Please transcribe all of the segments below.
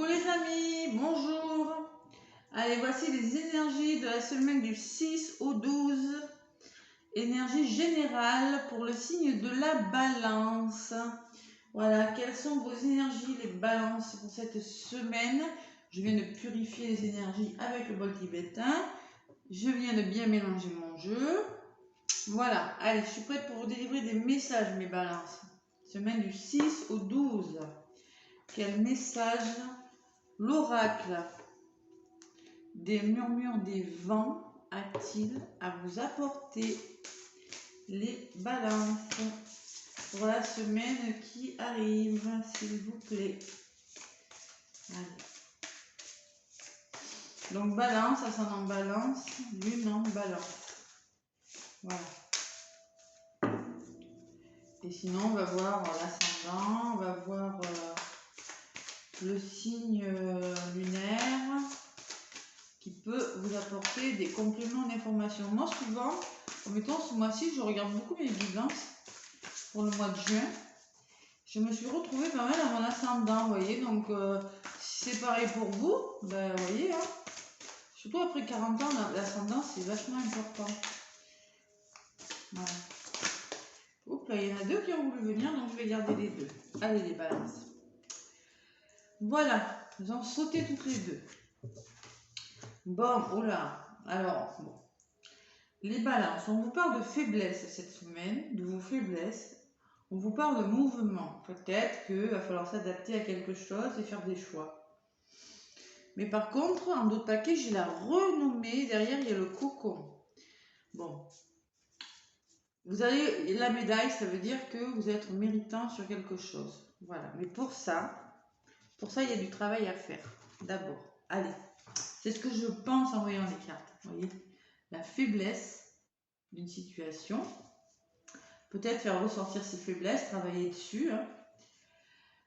Coucou les amis, bonjour. Allez, voici les énergies de la semaine du 6 au 12. Énergie générale pour le signe de la balance. Voilà, quelles sont vos énergies, les balances pour cette semaine? Je viens de purifier les énergies avec le bol tibétain. Je viens de bien mélanger mon jeu. Voilà, allez, je suis prête pour vous délivrer des messages, mes balances. Semaine du 6 au 12. Quel message l'oracle des murmures des vents a-t-il à vous apporter, les balances, pour la semaine qui arrive, s'il vous plaît? Allez. Donc balance, ascendant balance, lune en balance. Voilà. Et sinon, on va voir l'ascendant, on va voir le signe lunaire qui peut vous apporter des compléments d'information. Moi, souvent, mettons ce mois-ci, je regarde beaucoup mes guidances pour le mois de juin. Je me suis retrouvée pas mal à mon ascendant, vous voyez. Donc, si c'est pareil pour vous, ben, vous voyez, hein, surtout après 40 ans, l'ascendant, c'est vachement important. Voilà. Oups, là, il y en a deux qui ont voulu venir, donc je vais garder les deux. Allez, les balances. Voilà, nous avons sauté toutes les deux. Bon, oula, alors, bon. Les balances, on vous parle de faiblesse cette semaine, de vos faiblesses. On vous parle de mouvement. Peut-être qu'il va falloir s'adapter à quelque chose et faire des choix. Mais par contre, en d'autres paquets, j'ai la renommée. Derrière, il y a le cocon. Bon. Vous avez la médaille, ça veut dire que vous êtes méritant sur quelque chose. Voilà. Mais pour ça, il y a du travail à faire. D'abord. Allez. C'est ce que je pense en voyant les cartes. Vous voyez, la faiblesse d'une situation. Peut-être faire ressortir ses faiblesses, travailler dessus. Hein.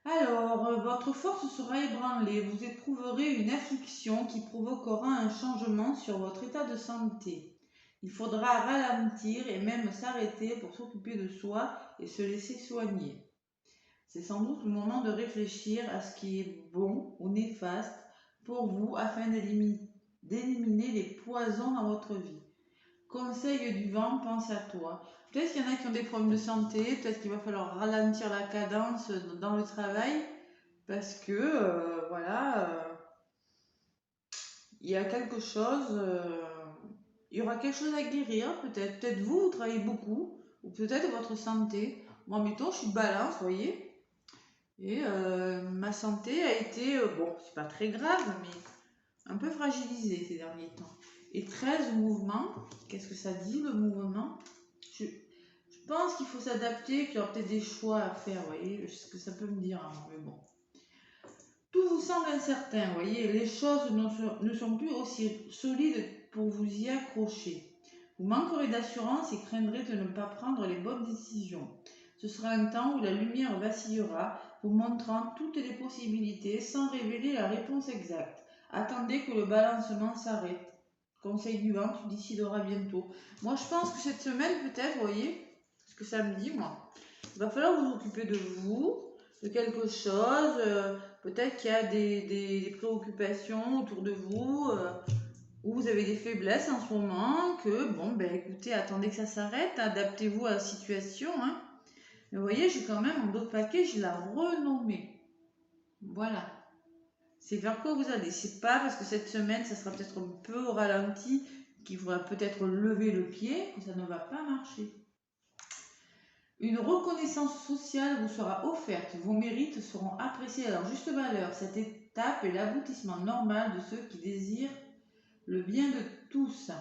Alors, votre force sera ébranlée. Vous éprouverez une affliction qui provoquera un changement sur votre état de santé. Il faudra ralentir et même s'arrêter pour s'occuper de soi et se laisser soigner. C'est sans doute le moment de réfléchir à ce qui est bon ou néfaste pour vous afin d'éliminer les poisons dans votre vie. Conseil du vent, pense à toi. Peut-être qu'il y en a qui ont des problèmes de santé, peut-être qu'il va falloir ralentir la cadence dans le travail parce que, il y a quelque chose, il y aura quelque chose à guérir, peut-être. Peut-être vous travaillez beaucoup, ou peut-être votre santé. Moi, mettons, je suis balance, vous voyez, et ma santé a été, bon, c'est pas très grave, mais un peu fragilisée ces derniers temps. Et 13 mouvements, qu'est-ce que ça dit le mouvement? Je pense qu'il faut s'adapter, qu'il y aura peut-être des choix à faire, vous voyez, ce que ça peut me dire, hein, mais bon. Tout vous semble incertain, vous voyez, les choses ne sont plus aussi solides pour vous y accrocher. Vous manquerez d'assurance et craindrez de ne pas prendre les bonnes décisions. Ce sera un temps où la lumière vacillera, vous montrant toutes les possibilités sans révéler la réponse exacte. Attendez que le balancement s'arrête. Conseil du vent, tu décideras bientôt. Moi, je pense que cette semaine, peut-être, vous voyez, ce que ça me dit, moi, il va falloir vous occuper de vous, de quelque chose. Peut-être qu'il y a des préoccupations autour de vous, où vous avez des faiblesses en ce moment, que, bon, ben écoutez, attendez que ça s'arrête, adaptez-vous à la situation. Hein. Mais vous voyez, j'ai quand même, en d'autres paquets, je l'ai renommé. Voilà. C'est vers quoi vous allez. C'est pas parce que cette semaine, ça sera peut-être un peu au ralenti, qu'il faudra peut-être lever le pied, que ça ne va pas marcher. Une reconnaissance sociale vous sera offerte. Vos mérites seront appréciés à leur juste valeur. Cette étape est l'aboutissement normal de ceux qui désirent le bien de tous.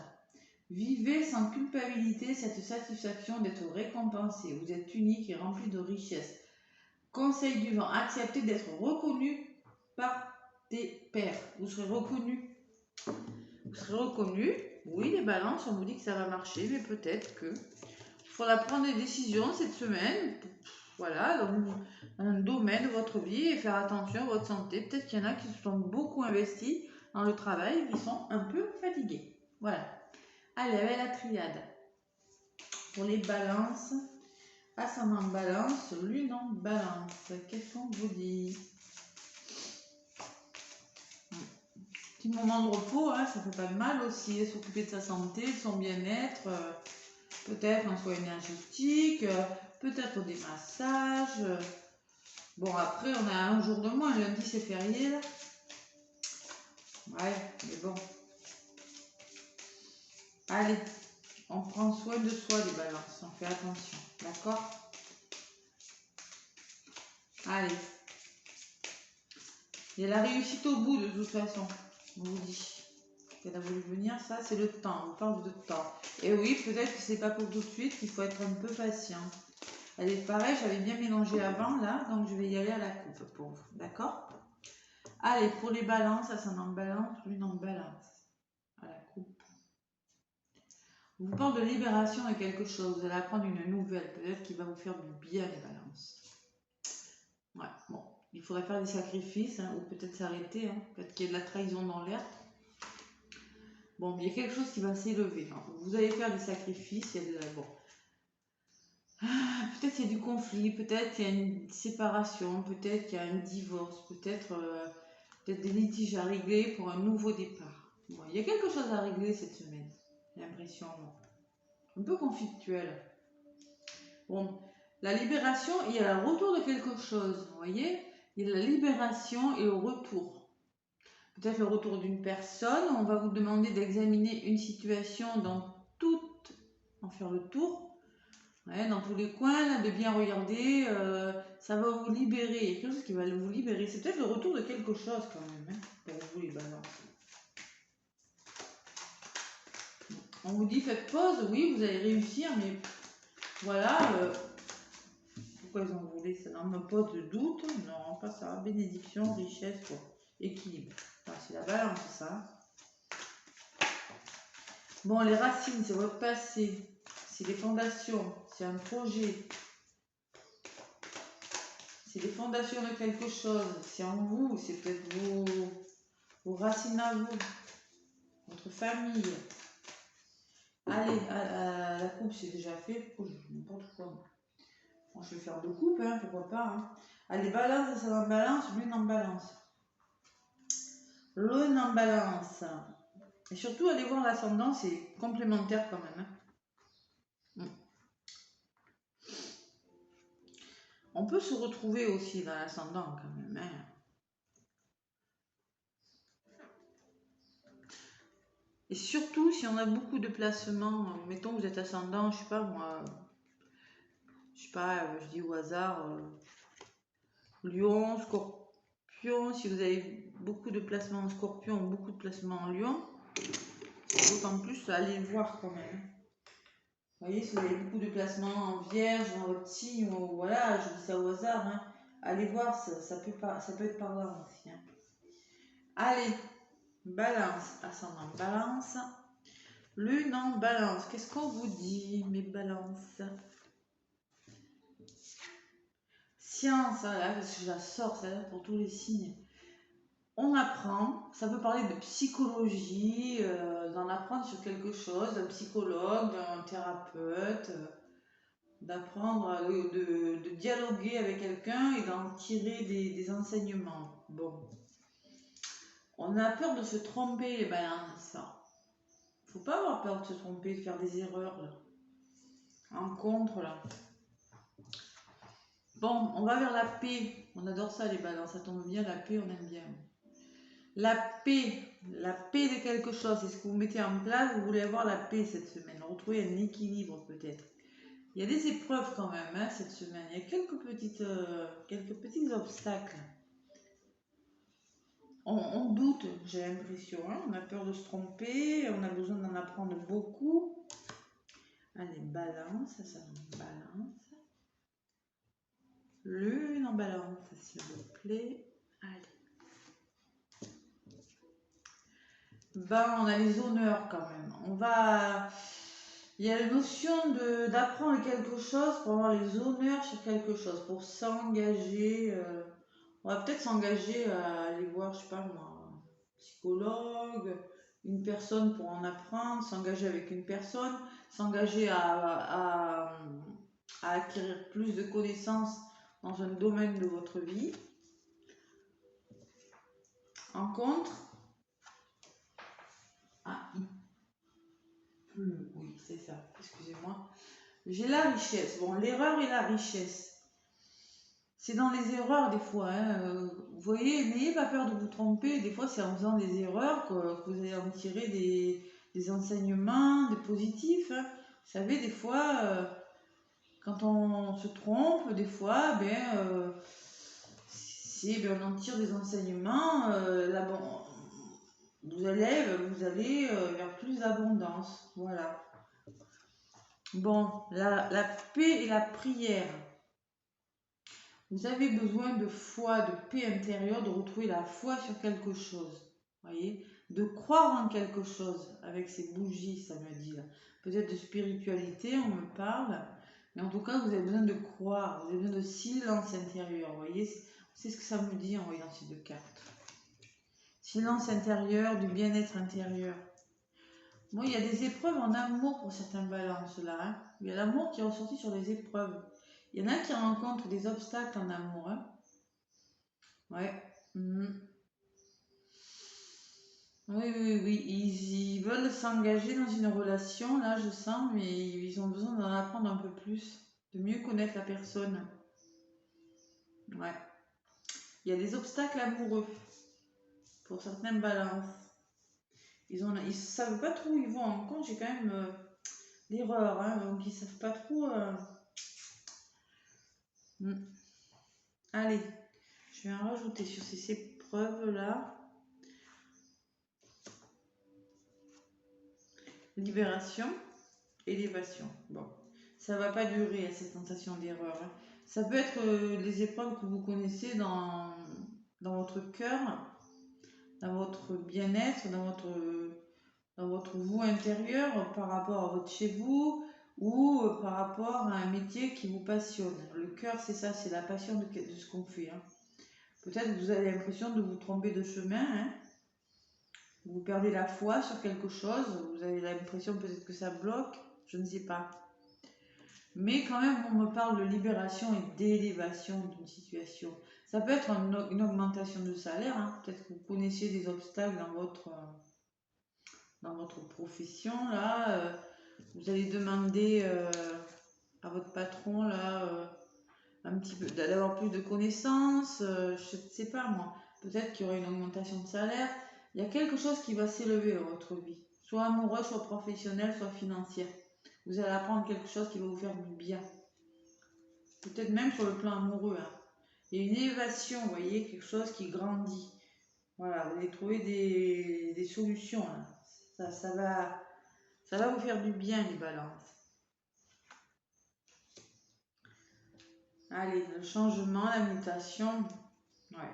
Vivez sans culpabilité cette satisfaction d'être récompensé. Vous êtes unique et rempli de richesse. Conseil du vent, acceptez d'être reconnu par tes pairs. Vous serez reconnu. Vous serez reconnu. Oui, les balances, on vous dit que ça va marcher, mais peut-être que il faudra prendre des décisions cette semaine. Voilà, dans un domaine de votre vie et faire attention à votre santé. Peut-être qu'il y en a qui se sont beaucoup investis dans le travail et qui sont un peu fatigués. Voilà. Allez, avec la triade. Pour les balances, ascendant balance, lune en balance. Qu'est-ce qu'on vous dit? Petit moment de repos, hein, ça fait pas de mal aussi, s'occuper de sa santé, de son bien-être, peut-être un soin énergétique, peut-être des massages. Bon, après, on a un jour de moins, lundi c'est férié là. Ouais, mais bon. Allez, on prend soin de soi les balances, on fait attention, d'accord? Allez. Il y a la réussite au bout de toute façon, on vous dit. Elle a voulu venir, ça c'est le temps, on parle de temps. Et oui, peut-être que c'est pas pour tout de suite, qu'il faut être un peu patient. Elle est pareil, j'avais bien mélangé avant là, donc je vais y aller à la coupe pour vous, d'accord? Allez, pour les balances, ça s'en en balance, l'une en balance. À la coupe. On vous parle de libération de quelque chose, vous allez apprendre une nouvelle, peut-être qui va vous faire du bien les balances. Ouais, bon, il faudrait faire des sacrifices, hein, ou peut-être s'arrêter, hein, peut-être qu'il y a de la trahison dans l'air. Bon, il y a quelque chose qui va s'élever. Vous allez faire des sacrifices, il y a de la... Bon. Peut-être qu'il y a du conflit, peut-être qu'il y a une séparation, peut-être qu'il y a un divorce, peut-être des litiges à régler pour un nouveau départ. Bon, il y a quelque chose à régler cette semaine, j'ai l'impression. Un peu conflictuel. Bon, la libération, il y a le retour de quelque chose, vous voyez? Il y a la libération et le retour. Peut-être le retour d'une personne, on va vous demander d'examiner une situation dans toute, en faire le tour, ouais, dans tous les coins, là, de bien regarder, ça va vous libérer, il y a quelque chose qui va vous libérer, c'est peut-être le retour de quelque chose quand même, hein, pour vous les balances. On vous dit faites pause, oui, vous allez réussir, mais voilà, pourquoi ils ont voulu ça dans me pose de doute, non, pas ça, bénédiction, richesse, quoi. Équilibre, enfin, c'est la balance, ça. Bon, les racines, c'est votre passé, c'est les fondations, c'est un projet, c'est les fondations de quelque chose, c'est en vous, c'est peut-être vos racines à vous, votre famille. Allez, à la coupe, c'est déjà fait, pourquoi je n'importe quoi. Bon, je vais faire deux coupes, hein, pourquoi pas. Hein. Allez, balance, ça en balance, lune en balance. Lune en balance. Et surtout, allez voir l'ascendant, c'est complémentaire quand même. Hein. On peut se retrouver aussi dans l'ascendant quand même. Hein. Et surtout, si on a beaucoup de placements, mettons vous êtes ascendant, je sais pas moi, je dis au hasard, Lion, Scorpion, si vous avez beaucoup de placements en Scorpion, beaucoup de placements en Lion, d'autant plus, allez voir quand même. Vous voyez, si vous avez beaucoup de placements en Vierge, dans votre signe, ou voilà, je dis ça au hasard, hein, allez voir, ça peut être parlant aussi. Hein. Allez, balance, ascendant balance, lune en balance, qu'est-ce qu'on vous dit, mes balances? Science, là, parce que je la sors, ça pour tous les signes. On apprend, ça peut parler de psychologie, d'en apprendre sur quelque chose, d'un psychologue, d'un thérapeute, d'apprendre, de dialoguer avec quelqu'un et d'en tirer des enseignements. Bon. On a peur de se tromper, les balances. Faut pas avoir peur de se tromper, de faire des erreurs, là. En contre, là. Bon, on va vers la paix. On adore ça, les balances. Ça tombe bien, la paix, on aime bien. La paix de quelque chose, c'est ce que vous mettez en place, vous voulez avoir la paix cette semaine, retrouver un équilibre peut-être. Il y a des épreuves quand même hein, cette semaine, il y a quelques petits obstacles. On doute, j'ai l'impression, hein, on a peur de se tromper, on a besoin d'en apprendre beaucoup. Allez, balance, ça en balance. Lune en balance, s'il vous plaît. Allez. Ben, on a les honneurs quand même. Il y a la notion d'apprendre quelque chose pour avoir les honneurs sur quelque chose, pour s'engager. On va peut-être s'engager à aller voir, je sais pas moi, un psychologue, une personne pour en apprendre, s'engager avec une personne, s'engager à acquérir plus de connaissances dans un domaine de votre vie. En contre, Oui, c'est ça, excusez-moi. J'ai la richesse. Bon, l'erreur et la richesse. C'est dans les erreurs des fois, hein. Vous voyez, n'ayez pas peur de vous tromper. Des fois, c'est en faisant des erreurs que vous allez en tirer des enseignements, des positifs, hein. Vous savez, des fois, quand on se trompe, des fois, ben, on en tire des enseignements. Là, bon, vous allez vers plus d'abondance. Voilà. Bon, la paix et la prière. Vous avez besoin de foi, de paix intérieure, de retrouver la foi sur quelque chose. Voyez, de croire en quelque chose avec ces bougies, ça me dit là. Peut-être de spiritualité, on me parle. Mais en tout cas, vous avez besoin de croire, vous avez besoin de silence intérieur. Vous voyez, c'est ce que ça me dit en voyant ces deux cartes. Silence intérieur, du bien-être intérieur. Bon, il y a des épreuves en amour pour certaines balances là, hein. Il y a l'amour qui est ressorti sur les épreuves. Il y en a qui rencontrent des obstacles en amour, hein. Ouais. Oui. Ils veulent s'engager dans une relation, là, je sens, mais ils ont besoin d'en apprendre un peu plus, de mieux connaître la personne. Ouais. Il y a des obstacles amoureux pour certaines balances. Ils savent pas trop où ils vont en compte. J'ai quand même l'erreur, hein, donc ils savent pas trop. Allez, je vais en rajouter sur ces épreuves-là. Libération, élévation. Bon, ça va pas durer cette sensation d'erreur, hein. Ça peut être les épreuves que vous connaissez dans votre cœur, dans votre bien-être, dans votre vous intérieur, par rapport à votre chez vous ou par rapport à un métier qui vous passionne. Le cœur, c'est ça, c'est la passion de ce qu'on fait, hein. Peut-être que vous avez l'impression de vous tromper de chemin, hein. Vous perdez la foi sur quelque chose, vous avez l'impression peut-être que ça bloque, je ne sais pas. Mais quand même, on me parle de libération et d'élévation d'une situation. Ça peut être une augmentation de salaire, hein. Peut-être que vous connaissiez des obstacles dans votre profession, là. Vous allez demander à votre patron, là, un petit peu, d'avoir plus de connaissances, je ne sais pas moi. Peut-être qu'il y aura une augmentation de salaire. Il y a quelque chose qui va s'élever dans votre vie, soit amoureuse, soit professionnelle, soit financière. Vous allez apprendre quelque chose qui va vous faire du bien. Peut-être même sur le plan amoureux, hein. Il y a une élévation, vous voyez, quelque chose qui grandit. Voilà, vous allez trouver des solutions, là. Ça va vous faire du bien, les balances. Allez, le changement, la mutation. Ouais.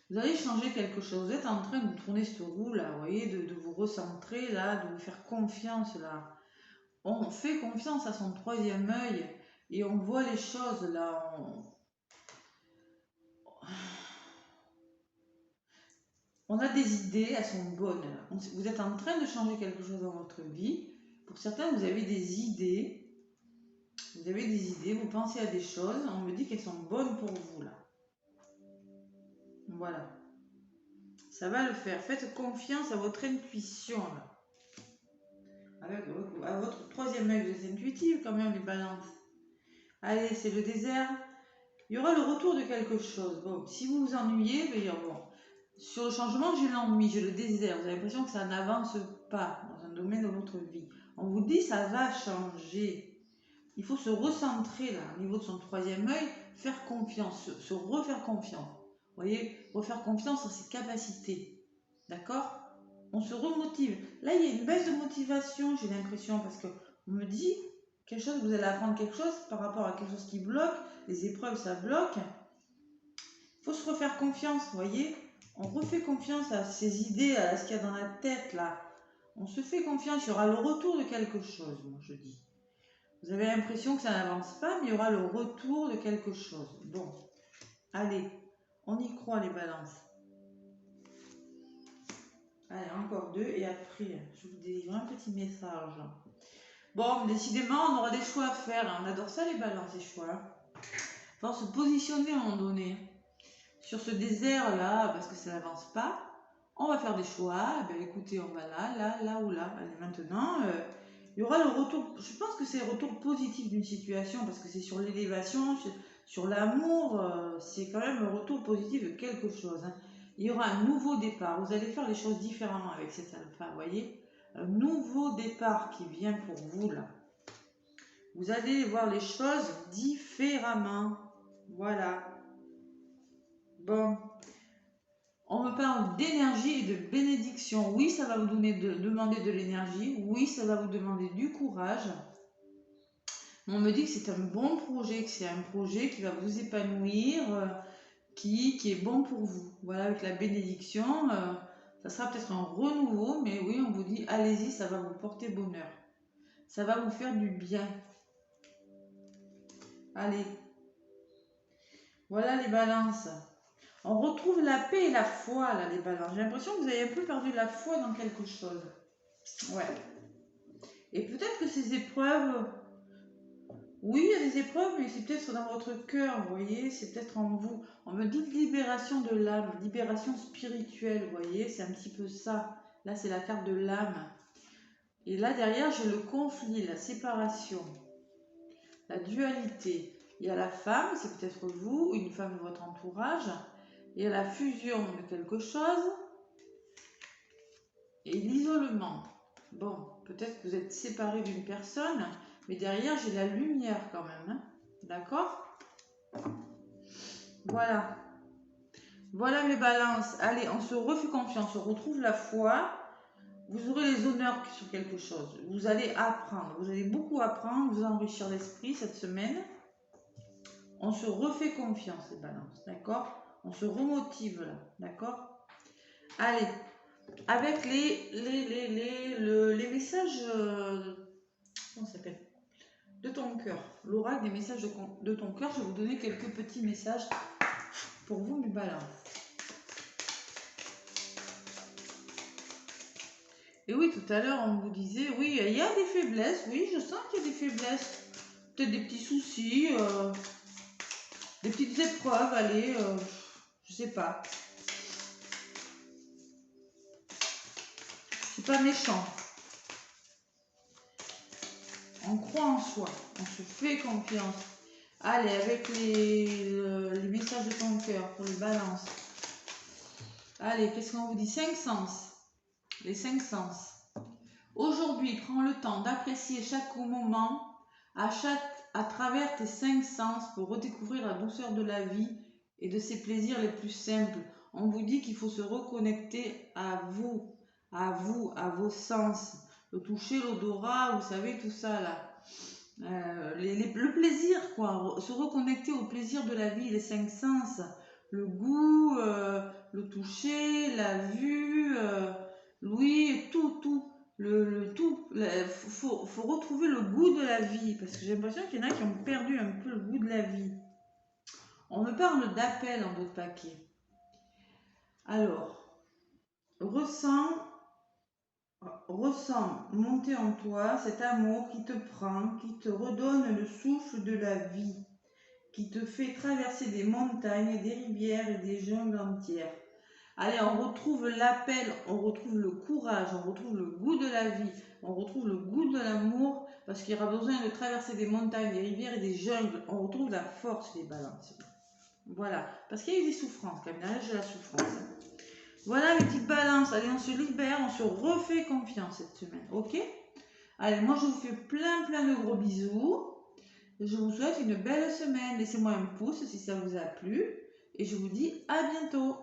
Vous allez changer quelque chose. Vous êtes en train de tourner cette roue là, vous voyez, de vous recentrer là, de vous faire confiance là. On fait confiance à son troisième œil et on voit les choses là. On a des idées, elles sont bonnes. Vous êtes en train de changer quelque chose dans votre vie. Pour certains, vous avez des idées. Vous avez des idées, vous pensez à des choses. On me dit qu'elles sont bonnes pour vous là. Voilà. Ça va le faire. Faites confiance à votre intuition là. À votre troisième œil, vous êtes intuitive quand même, les balances. Allez, c'est le désert. Il y aura le retour de quelque chose. Bon, si vous vous ennuyez, bon. Sur le changement, j'ai l'ennui, j'ai le désert. Vous avez l'impression que ça n'avance pas dans un domaine de votre vie. On vous dit ça va changer. Il faut se recentrer là, au niveau de son troisième œil, faire confiance, se refaire confiance. Vous voyez, refaire confiance en ses capacités. D'accord? On se remotive. Là, il y a une baisse de motivation, j'ai l'impression, parce qu'on me dit quelque chose, vous allez apprendre quelque chose par rapport à quelque chose qui bloque. Les épreuves, ça bloque. Il faut se refaire confiance, vous voyez? On refait confiance à ses idées, à ce qu'il y a dans la tête, là. On se fait confiance, il y aura le retour de quelque chose, moi je dis. Vous avez l'impression que ça n'avance pas, mais il y aura le retour de quelque chose. Bon, allez, on y croit les balances. Allez, encore deux, et après, je vous délivre un petit message. Bon, décidément, on aura des choix à faire. On adore ça, les balances, les choix. Il faut se positionner à un moment donné sur ce désert-là, parce que ça n'avance pas. On va faire des choix. Eh bien, écoutez, on va là, là, là ou là. Allez, maintenant, il y aura le retour. Je pense que c'est le retour positif d'une situation parce que c'est sur l'élévation, sur l'amour. C'est quand même le retour positif de quelque chose. Hein. Il y aura un nouveau départ. Vous allez faire les choses différemment avec cette alpha, vous voyez. Un nouveau départ qui vient pour vous là. Vous allez voir les choses différemment. Voilà. Bon. On me parle d'énergie et de bénédiction. Oui, ça va vous demander de l'énergie. Oui, ça va vous demander du courage. On me dit que c'est un bon projet, que c'est un projet qui va vous épanouir, qui est bon pour vous. Voilà, avec la bénédiction, ça sera peut-être un renouveau, mais oui, on vous dit, allez-y, ça va vous porter bonheur. Ça va vous faire du bien. Allez. Voilà les balances. On retrouve la paix et la foi, là, les balances. J'ai l'impression que vous avez un peu perdu la foi dans quelque chose. Ouais. Et peut-être que ces épreuves... Oui, il y a des épreuves, mais c'est peut-être dans votre cœur, vous voyez. C'est peut-être en vous. On me dit libération de l'âme, libération spirituelle, vous voyez. C'est un petit peu ça. Là, c'est la carte de l'âme. Et là, derrière, j'ai le conflit, la séparation, la dualité. Il y a la femme, c'est peut-être vous, une femme de votre entourage. Il y a la fusion de quelque chose et l'isolement. Bon, peut-être que vous êtes séparé d'une personne, mais derrière, j'ai la lumière quand même. Hein. D'accord? Voilà. Voilà mes balances. Allez, on se refait confiance, on retrouve la foi. Vous aurez les honneurs sur quelque chose. Vous allez apprendre. Vous allez beaucoup apprendre, vous enrichir l'esprit cette semaine. On se refait confiance, les balances. D'accord? On se remotive là. D'accord? Allez. Avec les messages, comment ça s'appelle, de ton cœur, l'oracle des messages de ton cœur, je vais vous donner quelques petits messages pour vous, mes balances. Et oui, tout à l'heure, on vous disait, oui, il y a des faiblesses, oui, je sens qu'il y a des faiblesses, peut-être des petits soucis, des petites épreuves, allez, je sais pas. C'est pas méchant. On croit en soi, on se fait confiance. Allez, avec les messages de ton cœur pour les balances. Allez, qu'est-ce qu'on vous dit? 5 sens. Les 5 sens. Aujourd'hui, prends le temps d'apprécier chaque moment à travers tes 5 sens pour redécouvrir la douceur de la vie et de ses plaisirs les plus simples. On vous dit qu'il faut se reconnecter à vous, à vos sens. Le toucher, l'odorat, vous savez, tout ça là. Le plaisir, quoi. Se reconnecter au plaisir de la vie, les 5 sens. Le goût, le toucher, la vue, l'ouïe, tout. Faut retrouver le goût de la vie, parce que j'ai l'impression qu'il y en a qui ont perdu un peu le goût de la vie. On me parle d'appel en d'autres paquets. Alors, ressens monter en toi cet amour qui te prend, qui te redonne le souffle de la vie, qui te fait traverser des montagnes, des rivières et des jungles entières. Allez, on retrouve l'appel, on retrouve le courage, on retrouve le goût de la vie, on retrouve le goût de l'amour, parce qu'il y aura besoin de traverser des montagnes, des rivières et des jungles. On retrouve la force, les balances. Voilà, parce qu'il y a eu des souffrances quand même, là j'ai la souffrance. Voilà les petites balances, allez, on se libère, on se refait confiance cette semaine, ok? Allez, moi je vous fais plein de gros bisous. Je vous souhaite une belle semaine. Laissez-moi un pouce si ça vous a plu. Et je vous dis à bientôt.